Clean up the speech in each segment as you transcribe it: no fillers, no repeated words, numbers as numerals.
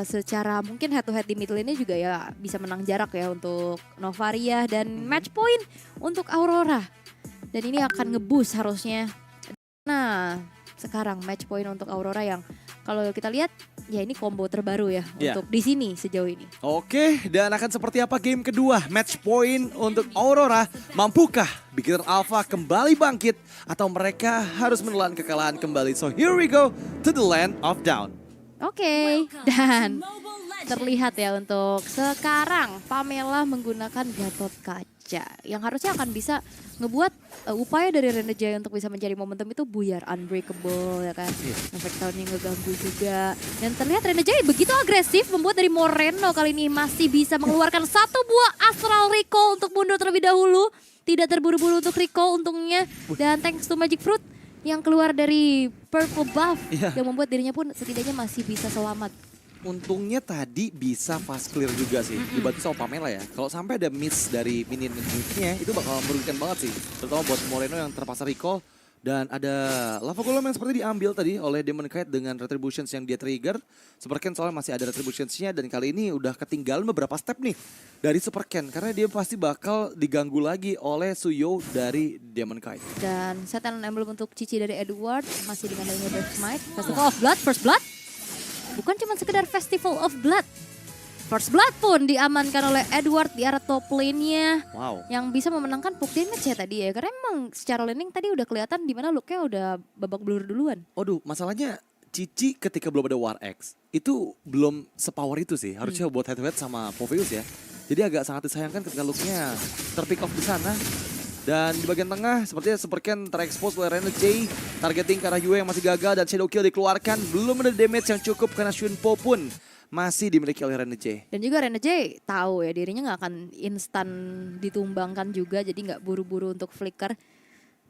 secara mungkin head to head di mid lane-nya juga ya bisa menang jarak ya untuk Novaria dan match point untuk Aurora. Dan ini akan nge-boost harusnya. Nah, sekarang match point untuk Aurora yang kalau kita lihat ya ini combo terbaru ya untuk di sini sejauh ini. Oke, dan akan seperti apa game kedua? Match point untuk Aurora. Mampukah Big Hit Alpha kembali bangkit atau mereka harus menelan kekalahan kembali? So here we go to the land of down. Oke, dan terlihat ya untuk sekarang Pamela menggunakan Gatot Kaca yang harusnya akan bisa ngebuat upaya dari Renegade untuk bisa mencari momentum itu buyar, unbreakable ya kan. Efek tahun yang ngeganggu juga. Dan terlihat Renegade begitu agresif membuat dari Moreno kali ini masih bisa mengeluarkan satu buah Astral Recall untuk mundur terlebih dahulu. Tidak terburu-buru untuk recall untungnya. Dan thanks to Magic Fruit yang keluar dari purple buff yang membuat dirinya pun setidaknya masih bisa selamat. Untungnya tadi bisa fast clear juga sih, dibantu sama Pamela ya. Kalau sampai ada miss dari minion-nya itu bakal merugikan banget sih. Terutama buat Moreno yang terpaksa recall. Dan ada lava golem yang seperti diambil tadi oleh Demon Knight dengan retributions yang dia trigger. Superken soalnya masih ada retributions-nya dan kali ini udah ketinggalan beberapa step nih dari Superken. Karena dia pasti bakal diganggu lagi oleh Suyo dari Demon Knight. Dan setan emblem untuk Cici dari Edward masih dengan adanya Birth Smite. Festival of Blood, First Blood. Bukan cuma sekedar Festival of Blood. First Blood pun diamankan oleh Edward di arah top lane-nya. Wow. Yang bisa memenangkan poke damage ya tadi ya. Karena emang secara laning tadi udah kelihatan di mana Luke-nya udah babak belur duluan. Waduh, masalahnya Cici ketika belum ada War X itu belum sepower itu sih. Harusnya buat head to head sama Poveus ya. Jadi agak sangat disayangkan ketika Luke-nya terpick off di sana. Dan di bagian tengah sepertinya Superken terekspos oleh Renegade. Targeting ke arah Yue yang masih gagal dan Shadow Kill dikeluarkan. Belum ada damage yang cukup karena Shunpo pun masih dimiliki oleh Renegade. Dan juga Renegade tahu ya dirinya nggak akan instan ditumbangkan juga. Jadi nggak buru-buru untuk flicker.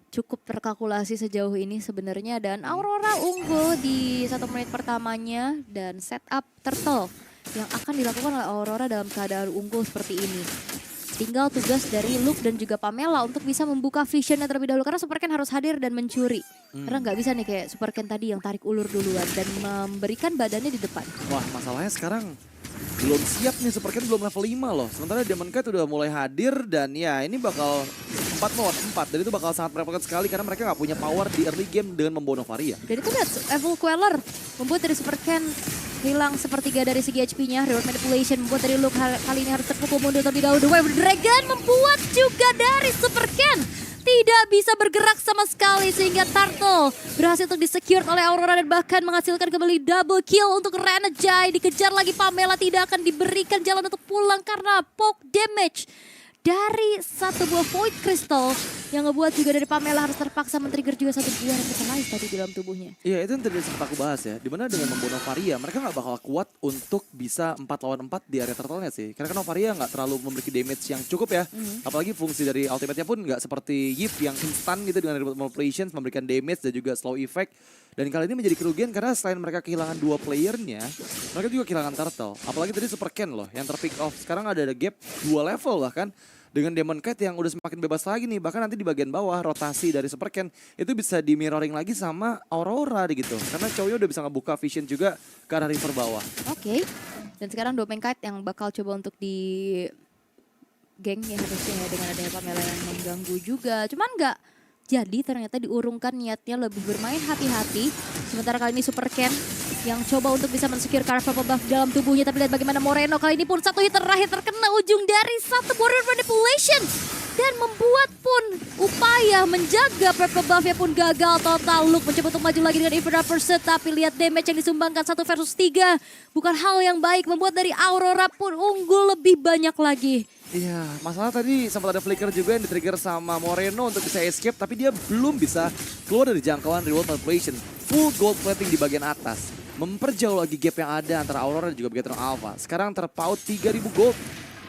Cukup terkalkulasi sejauh ini sebenarnya. Dan Aurora unggul di 1 menit pertamanya. Dan setup turtle yang akan dilakukan oleh Aurora dalam keadaan unggul seperti ini. Tinggal tugas dari Luke dan juga Pamela untuk bisa membuka visionnya terlebih dahulu. Karena Superken harus hadir dan mencuri. Karena nggak bisa nih kayak Superken tadi yang tarik ulur duluan dan memberikan badannya di depan. Wah, masalahnya sekarang belum siap nih, Superken belum level 5 loh. Sementara Demon Knight udah mulai hadir dan ya ini bakal 4 lawan 4. Dan itu bakal sangat merepotkan sekali karena mereka nggak punya power di early game dengan membawa Novaria. Dan itu lihat Evil Queller membuat dari Superken hilang sepertiga dari segi HP-nya. Reward Manipulation membuat dari Luke kali ini harus terpukul mundur terlebih dahulu. The Wave Dragon membuat juga dari Superken tidak bisa bergerak sama sekali sehingga Turtle berhasil untuk disecure oleh Aurora dan bahkan menghasilkan kembali double kill untuk Renegade. Dikejar lagi Pamela, tidak akan diberikan jalan untuk pulang karena poke damage dari satu buah Void Crystal yang ngebuat juga dari Pamela harus terpaksa men-trigger juga satu buah Revitalize tadi di dalam tubuhnya. Iya, itu yang tadi sempat aku bahas ya. Dimana dengan membunuh Novaria, mereka nggak bakal kuat untuk bisa 4 lawan 4 di area turtle-nya sih. Karena kan Novaria nggak terlalu memiliki damage yang cukup ya. Apalagi fungsi dari ultimate-nya pun nggak seperti Yip yang instan gitu dengan reward manipulation, memberikan damage dan juga slow effect. Dan kali ini menjadi kerugian karena selain mereka kehilangan 2 playernya, mereka juga kehilangan turtle. Apalagi tadi Superken loh yang terpick off. Sekarang ada gap 2 level bahkan. Dengan Demon Knight yang udah semakin bebas lagi nih. Bahkan nanti di bagian bawah rotasi dari Superken itu bisa di mirroring lagi sama Aurora gitu. Karena cowoknya udah bisa ngebuka vision juga ke arah river bawah. Oke. Dan sekarang Demon Knight yang bakal coba untuk di geng ya harusnya ya dengan adanya Pamela yang mengganggu juga. Cuman nggak jadi ternyata diurungkan niatnya lebih bermain hati-hati. Sementara kali ini Superken yang coba untuk bisa men-secure Purple Buff dalam tubuhnya. Tapi lihat bagaimana Moreno kali ini pun satu hit terakhir terkena ujung dari satu Warrior Manipulation. Dan membuat pun upaya menjaga Purple Buff-nya pun gagal total. Luke mencoba untuk maju lagi dengan Infernal Pursuit. Tapi lihat damage yang disumbangkan 1 versus 3. Bukan hal yang baik, membuat dari Aurora pun unggul lebih banyak lagi. Iya, masalah tadi sempat ada flicker juga yang di-trigger sama Moreno untuk bisa escape. Tapi dia belum bisa keluar dari jangkauan reward manipulation. Full gold plating di bagian atas. Memperjauh lagi gap yang ada antara Aurora dan juga Beacon Alpha. Sekarang terpaut 3.000 gold.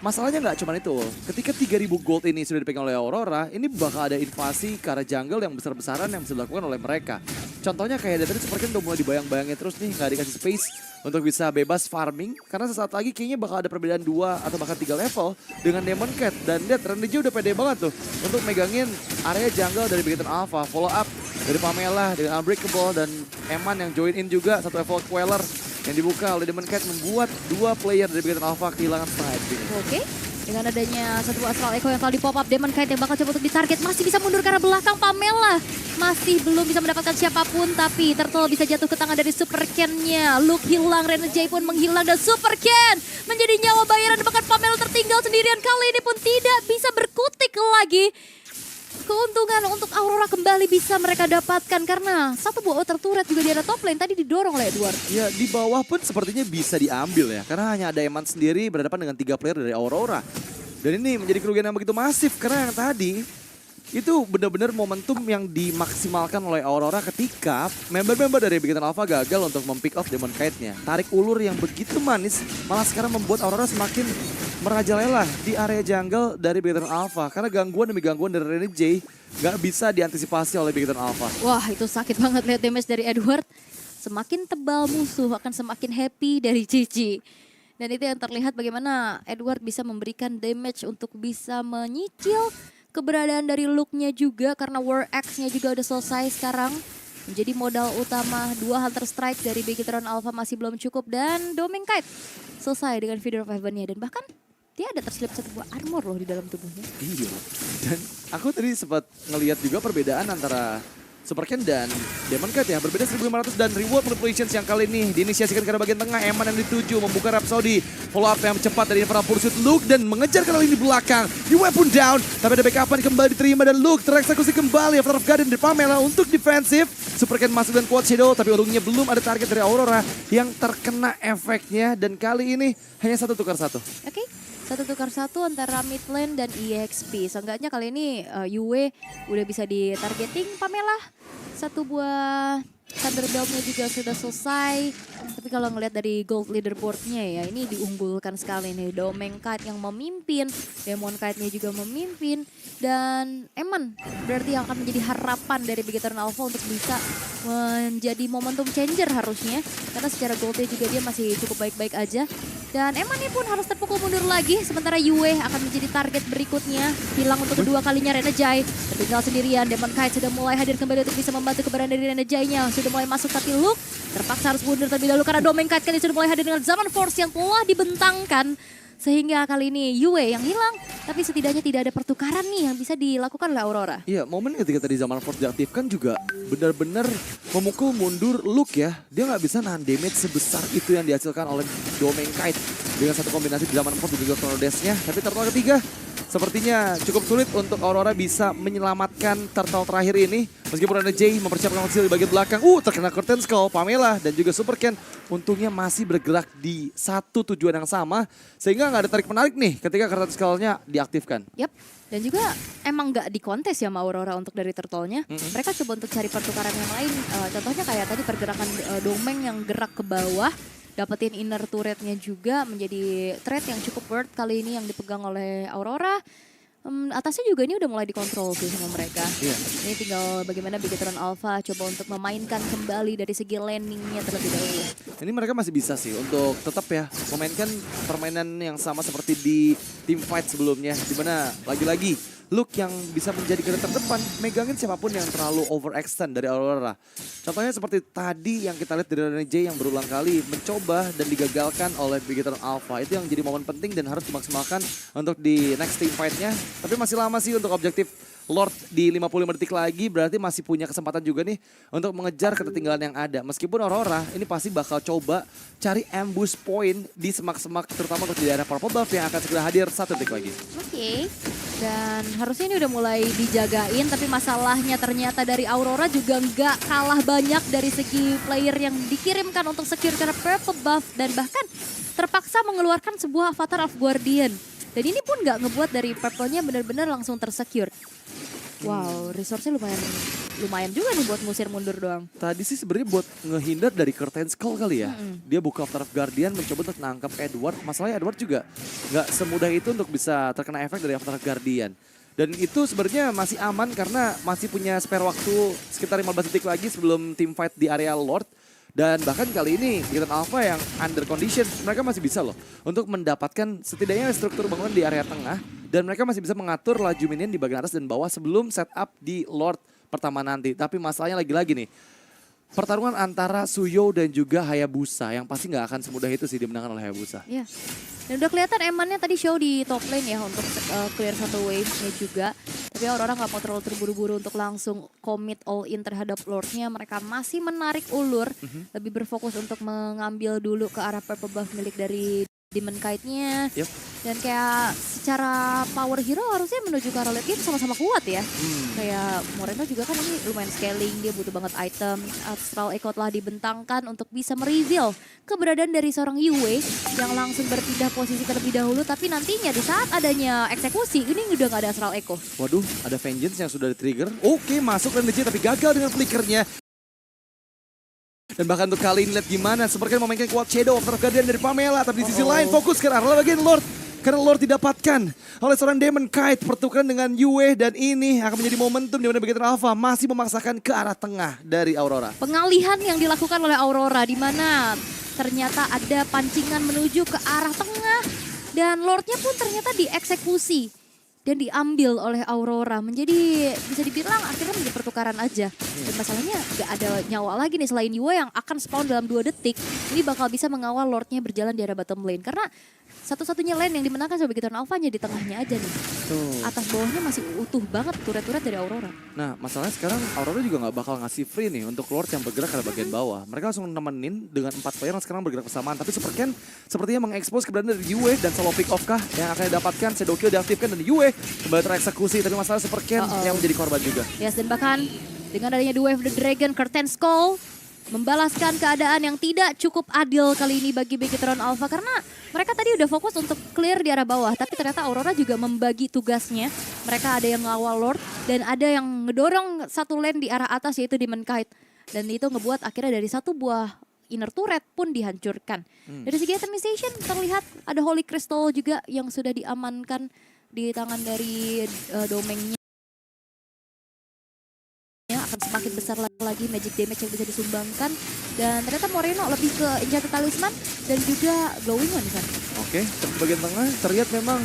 Masalahnya nggak cuma itu. Ketika 3.000 gold ini sudah dipegang oleh Aurora, ini bakal ada invasi ke arah jungle yang besar-besaran yang bisa dilakukan oleh mereka. Contohnya kayak dari tadi Superken udah mulai dibayang-bayangin terus nih, nggak dikasih space untuk bisa bebas farming. Karena sesaat lagi kayaknya bakal ada perbedaan 2 atau bahkan 3 level dengan Demon Cat. Dan lihat Renegade udah pede banget tuh untuk megangin area jungle dari Beacon Alpha. Follow up dari Pamela dengan Unbreakable dan Eman yang join in juga, satu level Queller. yang dibuka oleh Demon Knight membuat dua player dari Beacon Alpha kehilangan setengah HP. Oke. Dengan adanya satu Astral Echo yang telah di pop up, Demon Knight yang bakal coba untuk ditarget masih bisa mundur ke arah belakang. Pamela masih belum bisa mendapatkan siapapun, tapi Turtle bisa jatuh ke tangan dari Super Ken-nya. Luke hilang, Renegade pun menghilang, dan Super Ken menjadi nyawa bayaran. Bahkan Pamela tertinggal sendirian, kali ini pun tidak bisa berkutik lagi. Keuntungan untuk Aurora kembali bisa mereka dapatkan karena satu buah outer turret juga di arah top lane tadi didorong oleh Edward. Ya di bawah pun sepertinya bisa diambil ya, karena hanya ada Eman sendiri berhadapan dengan 3 player dari Aurora. Dan ini menjadi kerugian yang begitu masif karena yang tadi itu benar-benar momentum yang dimaksimalkan oleh Aurora ketika member-member dari Beacon Alpha gagal untuk mempick off Demon Knight-nya. Tarik ulur yang begitu manis malah sekarang membuat Aurora semakin merajalela di area jungle dari Beacon Alpha. Karena gangguan demi gangguan dari Renegade nggak bisa diantisipasi oleh Beacon Alpha. Wah, itu sakit banget lihat damage dari Edward. Semakin tebal musuh akan semakin happy dari Cici. Dan itu yang terlihat bagaimana Edward bisa memberikan damage untuk bisa menyicil keberadaan dari Luke-nya juga karena War Axe-nya juga udah selesai sekarang. Menjadi modal utama 2 Hunter Strike dari Beacon Alpha masih belum cukup dan Doming Kite selesai dengan Feeder of Heaven-nya dan bahkan dia ada terselip satu buah armor loh di dalam tubuhnya. Iya. Dan aku tadi sempat ngelihat juga perbedaan antara Super Ken dan Demon Knight ya. Berbeda 1500 dan reward manipulations yang kali ini diinisiasikan ke arah bagian tengah. Eman yang dituju membuka Rhapsody. Follow up yang cepat dari Infernal Pursuit. Luke dan mengejar ke lini belakang. Di weapon down. Tapi ada backupan kembali diterima dan Luke tereksekusi kembali. After of Guardian dari Pamela untuk defensif. Super Ken masuk dan Quad Shadow. Tapi untungnya belum ada target dari Aurora yang terkena efeknya. Dan kali ini hanya 1 tukar 1. Oke. 1 tukar 1 antara mid lane dan EXP. Seenggaknya kali ini Yue udah bisa ditargeting Pamela. 1 buah Thunderbelt-nya juga sudah selesai. Tapi kalau ngelihat dari gold leaderboard-nya ya, ini diunggulkan sekali nih. Domeng Kite yang memimpin, Demon Kite-nya juga memimpin. Dan Eman berarti yang akan menjadi harapan dari Beacon Alpha untuk bisa menjadi momentum changer harusnya. Karena secara gold-nya juga dia masih cukup baik-baik aja. Dan Eman ini pun harus terpukul mundur lagi. Sementara Yue akan menjadi target berikutnya. Hilang untuk kedua kalinya Renegade. Tertinggal sendirian, Demon Kite sudah mulai hadir kembali untuk bisa membantu keberadaan dari Renegade-nya. Sudah mulai masuk tapi Luke terpaksa harus mundur terlebih dahulu karena Domeng Kite kali sudah mulai hadir dengan Zaman Force yang telah dibentangkan. Sehingga kali ini Yue yang hilang, tapi setidaknya tidak ada pertukaran nih yang bisa dilakukan oleh Aurora. Iya, momen ketika tadi Zaman Force diaktifkan juga benar-benar memukul mundur Luke ya. Dia nggak bisa nahan damage sebesar itu yang dihasilkan oleh Domeng Kite. Dengan satu kombinasi Zaman Force dan juga Chrono Dash-nya. Tapi turtle ketiga sepertinya cukup sulit untuk Aurora bisa menyelamatkan turtle terakhir ini. Meskipun ada Jay mempersiapkan kecil di bagian belakang. Terkena Curtain Skull, Pamela dan juga Super Ken. Untungnya masih bergerak di satu tujuan yang sama. Sehingga nggak ada tarik menarik nih ketika Curtain Skull-nya diaktifkan. Yap. Dan juga emang nggak dikontes ya sama Aurora untuk dari turtle-nya. Mereka coba untuk cari pertukaran yang lain. Contohnya kayak tadi pergerakan Domeng yang gerak ke bawah. Dapetin inner turret-nya juga menjadi threat yang cukup worth kali ini yang dipegang oleh Aurora. Atasnya juga ini udah mulai dikontrol sih sama mereka. Iya. Ini tinggal bagaimana Beacon Alpha coba untuk memainkan kembali dari segi landing-nya terlebih dahulu. Ini mereka masih bisa sih untuk tetap ya memainkan permainan yang sama seperti di team fight sebelumnya. Dimana lagi-lagi Luke yang bisa menjadi garda terdepan megangin siapapun yang terlalu overextend dari Aurora. Contohnya seperti tadi yang kita lihat dari Renegade yang berulang kali mencoba dan digagalkan oleh Beacon Alpha. Itu yang jadi momen penting dan harus dimaksimalkan untuk di next team fight-nya. Tapi masih lama sih untuk objektif Lord di 55 detik lagi, berarti masih punya kesempatan juga nih untuk mengejar ketertinggalan yang ada. Meskipun Aurora ini pasti bakal coba cari ambush point di semak-semak, terutama untuk di daerah Purple Buff yang akan segera hadir 1 detik lagi. Oke. Dan harusnya ini udah mulai dijagain, tapi masalahnya ternyata dari Aurora juga nggak kalah banyak dari segi player yang dikirimkan untuk secure karena Purple Buff dan bahkan terpaksa mengeluarkan sebuah Avatar of Guardian. Dan ini pun nggak ngebuat dari Purple-nya benar-benar langsung tersecure. Wow, resource-nya lumayan juga nih buat musir mundur doang. Tadi sih sebenarnya buat ngehindar dari Curtain Skull kali ya. Dia buka Avatar of Guardian mencoba untuk nangkap Edward. Masalahnya Edward juga nggak semudah itu untuk bisa terkena efek dari Avatar of Guardian. Dan itu sebenarnya masih aman karena masih punya spare waktu sekitar 15 detik lagi sebelum team fight di area Lord. Dan bahkan kali ini Beacon Alpha yang under condition, mereka masih bisa loh untuk mendapatkan setidaknya struktur bangunan di area tengah. Dan mereka masih bisa mengatur laju minion di bagian atas dan bawah sebelum setup di Lord pertama nanti. Tapi masalahnya lagi-lagi nih, pertarungan antara Suyo dan juga Hayabusa yang pasti nggak akan semudah itu sih dimenangkan oleh Hayabusa. Iya. Dan udah kelihatan Emannya tadi show di top lane ya untuk clear satu wave-nya juga. Tapi Aurora nggak mau terlalu terburu-buru untuk langsung commit all in terhadap Lord-nya. Mereka masih menarik ulur, lebih berfokus untuk mengambil dulu ke arah purple buff milik dari Demon Kite-nya. Yep. Dan kayak secara power hero harusnya menuju ke arah late game sama-sama kuat ya. Kayak Moreno juga kan ini lumayan scaling, dia butuh banget item. Astral Echo telah dibentangkan untuk bisa mereveal keberadaan dari seorang Yue yang langsung berpindah posisi terlebih dahulu. Tapi nantinya di saat adanya eksekusi, ini udah gak ada Astral Echo. Waduh, ada Vengeance yang sudah di-trigger. Oke, masuk Renegade tapi gagal dengan flickernya. Dan bahkan untuk kali ini lihat gimana, sepertinya memainkan kuat Shadow of Guardian dari Pamela. Tapi di sisi lain fokus ke arah bagian Lord. Karena Lord didapatkan oleh seorang Demon Kite. Pertukaran dengan Yue dan ini akan menjadi momentum di mana Beacon Alpha masih memaksakan ke arah tengah dari Aurora. Pengalihan yang dilakukan oleh Aurora di mana ternyata ada pancingan menuju ke arah tengah. Dan Lordnya pun ternyata dieksekusi dan diambil oleh Aurora. Menjadi bisa dibilang akhirnya menjadi pertukaran aja. Dan masalahnya gak ada nyawa lagi nih selain Yue yang akan spawn dalam 2 detik. Ini bakal bisa mengawal Lordnya berjalan di arah bottom lane. Karena satu-satunya lane yang dimenangkan sama Beacon Alpha-nya di tengahnya aja nih. Tuh. Atas bawahnya masih utuh banget turret-turret dari Aurora. Nah, masalahnya sekarang Aurora juga nggak bakal ngasih free nih untuk Lord yang bergerak ke bagian bawah. Mereka langsung nemenin dengan 4 player yang sekarang bergerak bersamaan. Tapi Super Ken sepertinya mengekspos keberadaan dari Yue dan solo pick off kah yang akan didapatkan. Shadow Kill diaktifkan dan Yue kembali tereksekusi. Tapi masalah Super Ken yang menjadi korban juga. Yes, dan bahkan dengan adanya The Wave of the Dragon, Curtain Skull membalaskan keadaan yang tidak cukup adil kali ini bagi Beacon Alpha. Karena mereka tadi udah fokus untuk clear di arah bawah. Tapi ternyata Aurora juga membagi tugasnya. Mereka ada yang ngawal Lord dan ada yang ngedorong satu lane di arah atas yaitu Demon Kite. Dan itu ngebuat akhirnya dari satu buah inner turret pun dihancurkan. Dari segi itemization terlihat ada Holy Crystal juga yang sudah diamankan di tangan dari domainnya. Akan semakin besar lagi magic damage yang bisa disumbangkan. Dan ternyata Moreno lebih ke Enchanted Talisman dan juga Glowing One kan. Oke, bagian tengah terlihat memang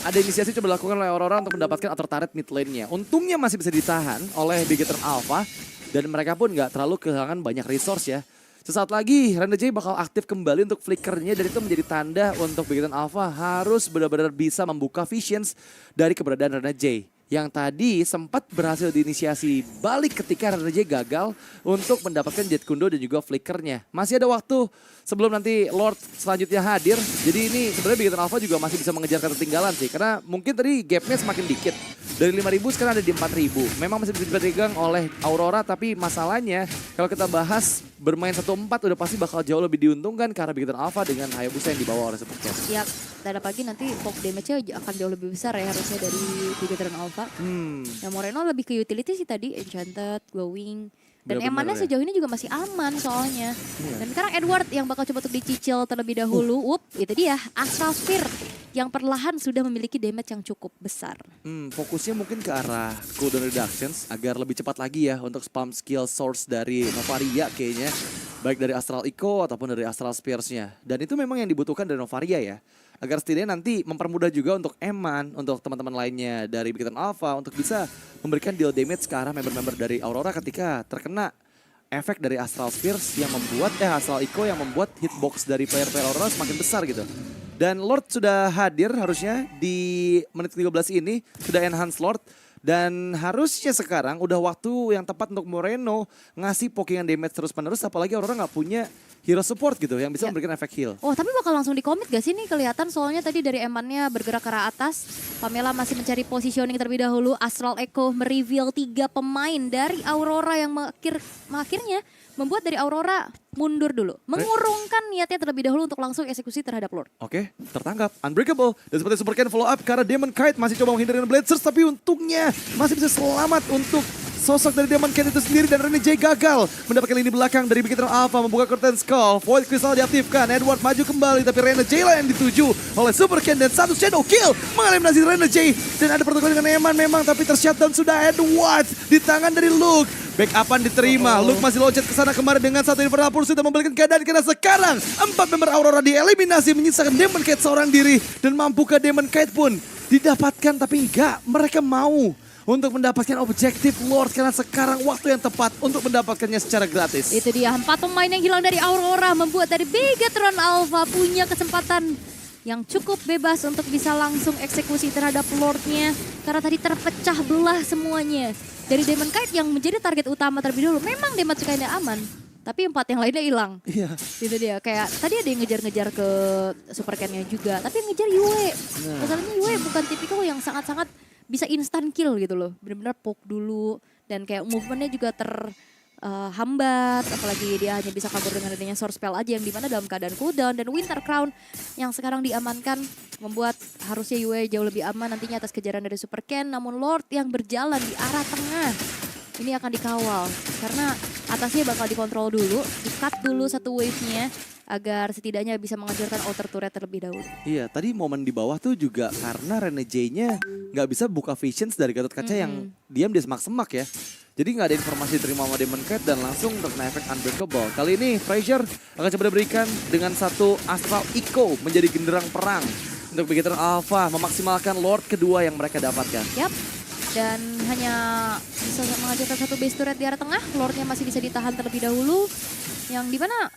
ada inisiasi coba dilakukan oleh Aurora untuk mendapatkan outer turret mid lane-nya. Untungnya masih bisa ditahan oleh Beacon Alpha dan mereka pun nggak terlalu kehilangan banyak resource ya. Sesaat lagi Renegade bakal aktif kembali untuk flickernya dan itu menjadi tanda untuk Beacon Alpha harus benar-benar bisa membuka visions dari keberadaan Renegade. Yang tadi sempat berhasil diinisiasi balik ketika Renegade gagal untuk mendapatkan Jet Kundo dan juga flickernya. Masih ada waktu sebelum nanti Lord selanjutnya hadir. Jadi ini sebenarnya Beacon Alpha juga masih bisa mengejar ketertinggalan sih. Karena mungkin tadi gapnya semakin dikit. Dari 5.000 sekarang ada di 4.000. Memang masih bisa dipegang oleh Aurora tapi masalahnya kalau kita bahas bermain 1-4 udah pasti bakal jauh lebih diuntungkan karena Beacon Alpha dengan Hayabusa yang dibawa oleh Super Ken. Ya, dan apalagi nanti poke damage-nya akan jauh lebih besar ya harusnya dari Beacon Alpha. Yang Moreno lebih ke utility sih tadi, Enchanted, Glowing. Dan Emannya ya. sejauh ini juga masih aman soalnya. Dan sekarang Edward yang bakal coba untuk dicicil terlebih dahulu. Itu dia, Astral Sphere yang perlahan sudah memiliki damage yang cukup besar. Fokusnya mungkin ke arah cooldown reductions agar lebih cepat lagi ya untuk spam skill source dari Novaria kayaknya. Baik dari Astral Echo ataupun dari Astral Spears-nya. Dan itu memang yang dibutuhkan dari Novaria ya. Agar setidaknya nanti mempermudah juga untuk Eman, untuk teman-teman lainnya dari Beacon Alpha untuk bisa memberikan deal damage ke arah member-member dari Aurora ketika terkena efek dari Astral Spears yang membuat, Astral Echo yang membuat hitbox dari player-player Aurora semakin besar gitu. Dan Lord sudah hadir harusnya di menit 13 ini, sudah enhance Lord. Dan harusnya sekarang udah waktu yang tepat untuk Moreno ngasih pokingan damage terus-menerus. Apalagi Aurora nggak punya hero support gitu yang bisa memberikan efek heal. Oh tapi bakal langsung di commit gak sih nih kelihatan soalnya tadi dari Emannya bergerak ke arah atas. Pamela masih mencari positioning terlebih dahulu. Astral Echo mereveal 3 pemain dari Aurora yang akhirnya membuat dari Aurora mundur dulu. Mengurungkan niatnya terlebih dahulu untuk langsung eksekusi terhadap Lord. Oke, tertangkap. Unbreakable. Dan seperti Super Ken follow up karena Demon Kite masih coba menghindari Blazers. Tapi untungnya masih bisa selamat untuk sosok dari Demon Kite itu sendiri. Dan Renegade gagal mendapatkan lini belakang dari Beacon Alpha. Membuka Curtain Skull. Void Crystal diaktifkan. Edward maju kembali. Tapi Renegade lah yang dituju oleh Super Ken. Dan satu Shadow Kill mengeliminasi Renegade. Dan ada pertukaran dengan Eman memang. Tapi tershutdown sudah Edward di tangan dari Luke. Backupan diterima, Luke masih loncat ke sana kemarin dengan satu Infernal Pursuit dan membalikan keadaan karena sekarang 4 member Aurora dieliminasi menyisakan Demon Kite seorang diri dan mampukah Demon Kite pun didapatkan tapi enggak, mereka mau untuk mendapatkan objektif Lord karena sekarang waktu yang tepat untuk mendapatkannya secara gratis. Itu dia 4 pemain yang hilang dari Aurora membuat dari Bigetron Alpha punya kesempatan yang cukup bebas untuk bisa langsung eksekusi terhadap Lordnya. Karena tadi terpecah belah semuanya. Dari Demon Knight yang menjadi target utama terlebih dulu. Memang damage kayaknya aman. Tapi 4 yang lainnya hilang. Iya. Itu dia, kayak tadi ada yang ngejar-ngejar ke Super Ken-nya juga. Tapi yang ngejar Yue. Masalahnya Yue bukan tipikal yang sangat-sangat bisa instant kill gitu loh. Bener-bener poke dulu. Dan kayak movementnya juga hambat, apalagi dia hanya bisa kabur dengan adanya source spell aja yang dimana dalam keadaan cooldown. Dan Winter Crown yang sekarang diamankan membuat harusnya Yue jauh lebih aman nantinya atas kejaran dari Super Ken. Namun Lord yang berjalan di arah tengah ini akan dikawal karena atasnya bakal dikontrol dulu, di-cut dulu satu wave-nya agar setidaknya bisa menghancurkan outer turret terlebih dahulu. Iya, tadi momen di bawah tuh juga karena Renegade-nya nggak bisa buka visions dari Gatot Kaca yang diam di semak-semak ya. Jadi nggak ada informasi diterima sama Demon Knight dan langsung terkena efek Unbreakable. Kali ini Frazier akan coba diberikan dengan satu Astral Echo menjadi genderang perang untuk Bigetron Alpha memaksimalkan Lord kedua yang mereka dapatkan. Yap. Dan hanya bisa menghancurkan satu base turret di arah tengah. Lordnya masih bisa ditahan terlebih dahulu. Yang dimana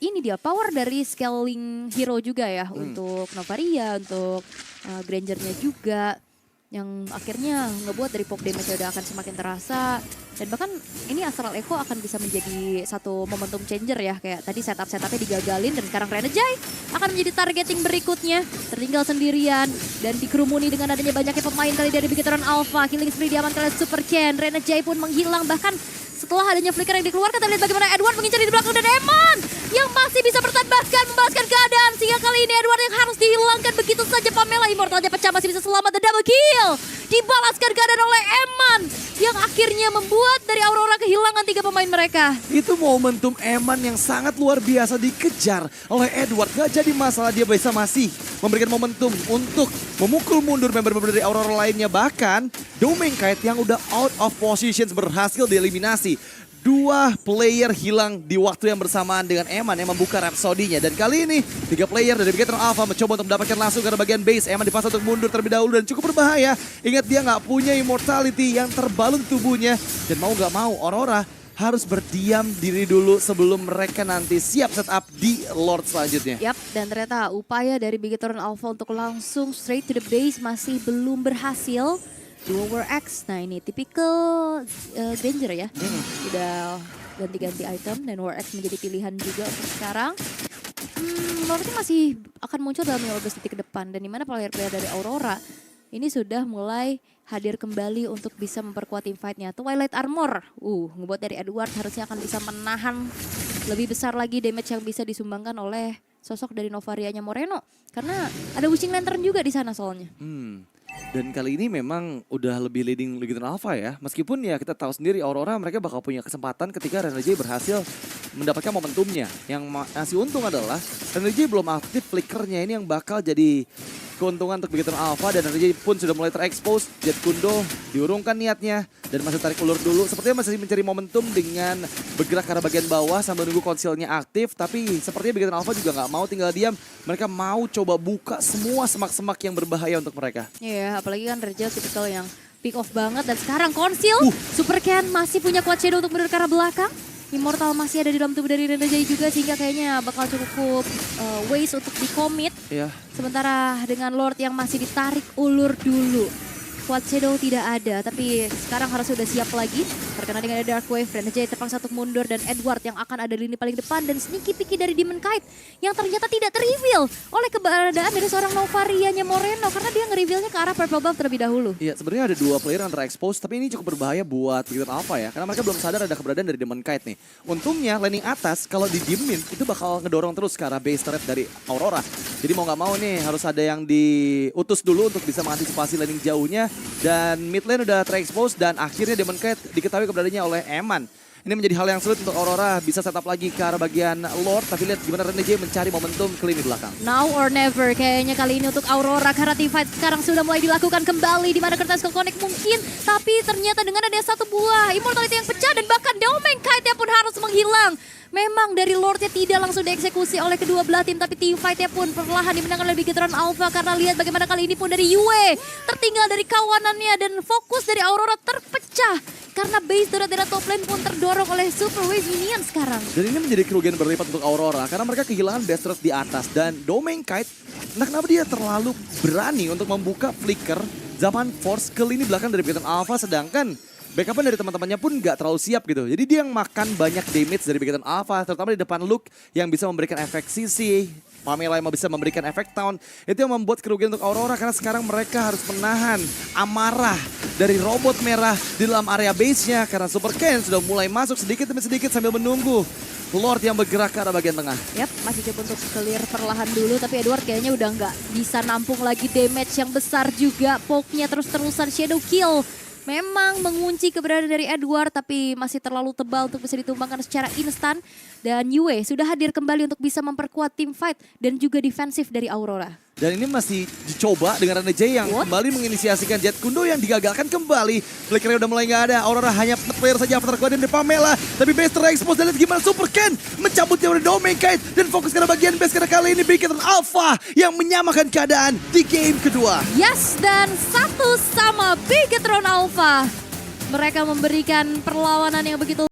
ini dia power dari scaling hero juga ya. Untuk Novaria, untuk Granger-nya juga. Yang akhirnya ngebuat dari poke damage udah akan semakin terasa. Dan bahkan ini Astral Echo akan bisa menjadi satu momentum changer ya. Kayak tadi setup-setupnya digagalin dan sekarang Renegade akan menjadi targeting berikutnya. Tertinggal sendirian dan dikerumuni dengan adanya banyaknya pemain kali dari Bigetron Alpha. Killing spree diamankan oleh Super Ken. Renegade pun menghilang bahkan setelah adanya flicker yang dikeluarkan. Kita lihat bagaimana Edward mengincar di belakang dan Eman yang masih bisa bertahan bahkan membalaskan keadaan. Sehingga kali ini Edward yang harus dihilangkan begitu saja. Pamela Immortalnya pecah masih bisa selamat dan double kill. Dibalaskan keadaan oleh Eman yang akhirnya membuat dari Aurora kehilangan 3 pemain mereka. Itu momentum Eman yang sangat luar biasa dikejar oleh Edward. Gak jadi masalah, dia bisa masih memberikan momentum untuk memukul mundur member-member dari Aurora lainnya. Bahkan Domenkite yang udah out of positions berhasil dieliminasi. 2 player hilang di waktu yang bersamaan dengan Eman yang membuka Rhapsody-nya. Dan kali ini 3 player dari Bigetron Alpha mencoba untuk mendapatkan langsung ke bagian base. Eman dipaksa untuk mundur terlebih dahulu dan cukup berbahaya. Ingat dia nggak punya immortality yang terbalun tubuhnya. Dan mau nggak mau Aurora harus berdiam diri dulu sebelum mereka nanti siap setup di Lord selanjutnya. Yap, dan ternyata upaya dari Bigetron Alpha untuk langsung straight to the base masih belum berhasil. Duo War X, nah ini tipikal Granger ya. Udah ganti-ganti item dan War X menjadi pilihan juga untuk sekarang. Lordnya masih akan muncul dalam 15 detik ke depan. Dan dimana player-player dari Aurora ini sudah mulai hadir kembali untuk bisa memperkuat team fight-nya. Twilight Armor, ngebuat dari Edward harusnya akan bisa menahan lebih besar lagi damage yang bisa disumbangkan oleh sosok dari Novarianya Moreno. Karena ada Wishing Lantern juga di sana soalnya. Dan kali ini memang udah lebih leading Bigetron Alpha ya. Meskipun ya kita tahu sendiri Aurora mereka bakal punya kesempatan ketika Renegade berhasil mendapatkan momentumnya. Yang masih untung adalah Renegade belum aktif flickernya, ini yang bakal jadi keuntungan untuk Bigetron Alpha. Dan Renegade pun sudah mulai terekspos. Jet Kundo diurungkan niatnya dan masih tarik ulur dulu. Sepertinya masih mencari momentum dengan bergerak ke arah bagian bawah sambil nunggu konsilnya aktif. Tapi sepertinya Bigetron Alpha juga nggak mau tinggal diam. Mereka mau coba buka semua semak-semak yang berbahaya untuk mereka. Iya, apalagi kan Reja tipikal yang pick off banget. Dan sekarang konsil, Super Ken masih punya quad shadow untuk mundur ke arah belakang. Immortal masih ada di dalam tubuh dari Renegade juga sehingga kayaknya bakal cukup waste untuk di-commit. Iya. Sementara dengan Lord yang masih ditarik ulur dulu. Quad Shadow tidak ada, tapi sekarang harus sudah siap lagi. Terkena dengan ada Dark Wave, Renegade terpaksa untuk mundur dan Edward yang akan ada di lini paling depan. Dan sneaky picky dari Demon Knight yang ternyata tidak ter-reveal oleh keberadaan dari seorang Novarianya Moreno. Karena dia nge-revealnya ke arah Purple Buff terlebih dahulu. Iya, sebenarnya ada 2 player yang ter-expose, tapi ini cukup berbahaya buat Bigetron Alpha ya. Karena mereka belum sadar ada keberadaan dari Demon Knight nih. Untungnya landing atas kalau didiemin itu bakal ngedorong terus ke arah base turret dari Aurora. Jadi mau nggak mau nih harus ada yang diutus dulu untuk bisa mengantisipasi landing jauhnya. Dan mid lane udah ter-expose dan akhirnya Demon Knight diketahui keberadaannya oleh Eman. Ini menjadi hal yang sulit untuk Aurora bisa setup lagi ke arah bagian Lord. Tapi lihat gimana Renegade mencari momentum ke lini belakang. Now or never kayaknya kali ini untuk Aurora. Karena team fight sekarang sudah mulai dilakukan kembali. Di mana kertas connect mungkin. Tapi ternyata dengan ada 1 buah Immortality yang pecah. Dan bahkan Domenkite pun harus menghilang. Memang dari Lordnya tidak langsung dieksekusi oleh kedua belah tim, tapi team fightnya pun perlahan dimenangkan oleh Bigetron Alpha karena lihat bagaimana kali ini pun dari Yue tertinggal dari kawanannya dan fokus dari Aurora terpecah karena base turret dari top lane pun terdorong oleh Super Wave Minion sekarang. Dan ini menjadi kerugian berlipat untuk Aurora karena mereka kehilangan base turret di atas dan Domain Kite entah kenapa dia terlalu berani untuk membuka flicker zaman Force ke lini belakang dari Bigetron Alpha, sedangkan backup dari teman-temannya pun nggak terlalu siap gitu. Jadi dia yang makan banyak damage dari Bigetron Alpha, terutama di depan Luke yang bisa memberikan efek CC, Pamela yang bisa memberikan efek Town. Itu yang membuat kerugian untuk Aurora karena sekarang mereka harus menahan amarah dari robot merah di dalam area base-nya karena Super Ken sudah mulai masuk sedikit demi sedikit sambil menunggu Lord yang bergerak ke arah bagian tengah. Yap, masih coba untuk clear perlahan dulu, tapi Edward kayaknya udah nggak bisa nampung lagi damage yang besar juga. Poke-nya terus-terusan shadow kill. Memang mengunci keberadaan dari Edward, tapi masih terlalu tebal untuk bisa ditumbangkan secara instan. Dan Yue sudah hadir kembali untuk bisa memperkuat tim fight dan juga defensif dari Aurora. Dan ini masih dicoba dengan Rene J yang kembali menginisiasikan Jet Kundo yang digagalkan kembali. Flickernya udah mulai nggak ada. Aurora hanya player saja terkuat dari Pamela. Tapi base terekspos dan lihat gimana Super Ken mencabutnya dari Domain Kite. Dan fokus ke bagian base karena kali ini Bigetron Alpha yang menyamakan keadaan di game kedua. Yes, dan 1-1 Bigetron Alpha. Mereka memberikan perlawanan yang begitu